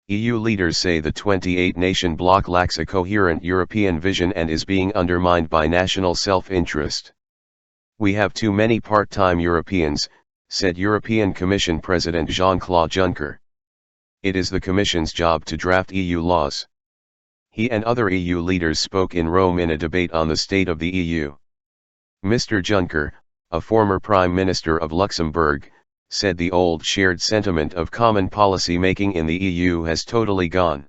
EU leaders say the 28-nation bloc lacks a coherent European vision and is being undermined by national self-interest. We have too many part-time Europeans, said European Commission President Jean-Claude Juncker. It is the Commission's job to draft EU laws. He and other EU leaders spoke in Rome in a debate on the state of the EU. Mr Juncker, a former Prime Minister of Luxembourg, said the old shared sentiment of common policy making in the EU has totally gone.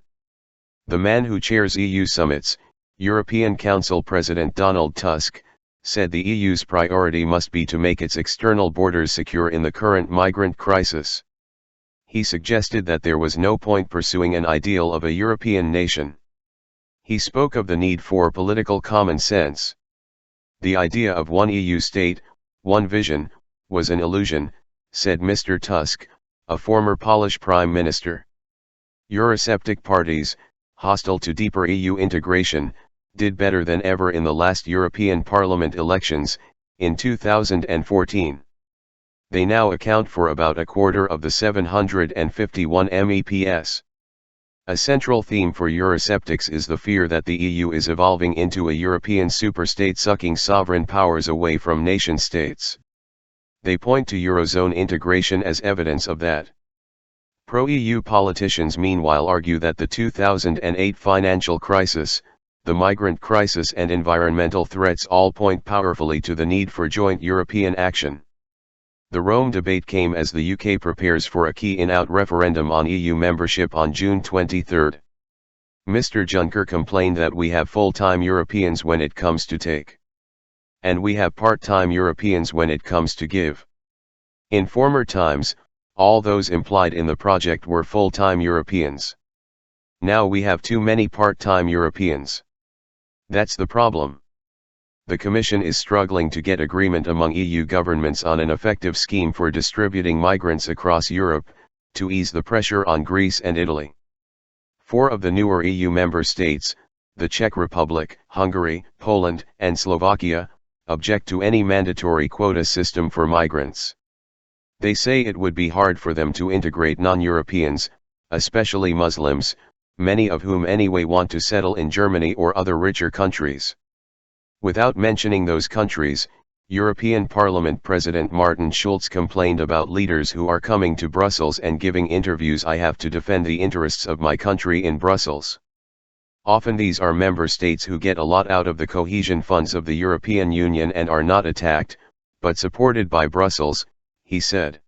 The man who chairs EU summits, European Council President Donald Tusk, said the EU's priority must be to make its external borders secure in the current migrant crisis. He suggested that there was no point pursuing an ideal of a European nation. He spoke of the need for political common sense. The idea of one EU state, one vision, was an illusion, said Mr Tusk, a former Polish Prime Minister. Eurosceptic parties, hostile to deeper EU integration, did better than ever in the last European Parliament elections, in 2014. They now account for about a quarter of the 751 MEPs. A central theme for Eurosceptics is the fear that the EU is evolving into a European superstate sucking sovereign powers away from nation-states. They point to Eurozone integration as evidence of that. Pro-EU politicians meanwhile argue that the 2008 financial crisis, the migrant crisis and environmental threats all point powerfully to the need for joint European action. The Rome debate came as the UK prepares for a key in-out referendum on EU membership on June 23. Mr Juncker complained that we have full-time Europeans when it comes to take. And we have part-time Europeans when it comes to give. In former times, all those implied in the project were full-time Europeans. Now we have too many part-time Europeans. That's the problem. The Commission is struggling to get agreement among EU governments on an effective scheme for distributing migrants across Europe, to ease the pressure on Greece and Italy. 4 of the newer EU member states, the Czech Republic, Hungary, Poland, and Slovakia, object to any mandatory quota system for migrants. They say it would be hard for them to integrate non-Europeans, especially Muslims, many of whom anyway want to settle in Germany or other richer countries. Without mentioning those countries, European Parliament President Martin Schulz complained about leaders who are coming to Brussels and giving interviews. I have to defend the interests of my country in Brussels. Often these are member states who get a lot out of the cohesion funds of the European Union and are not attacked, but supported by Brussels, he said.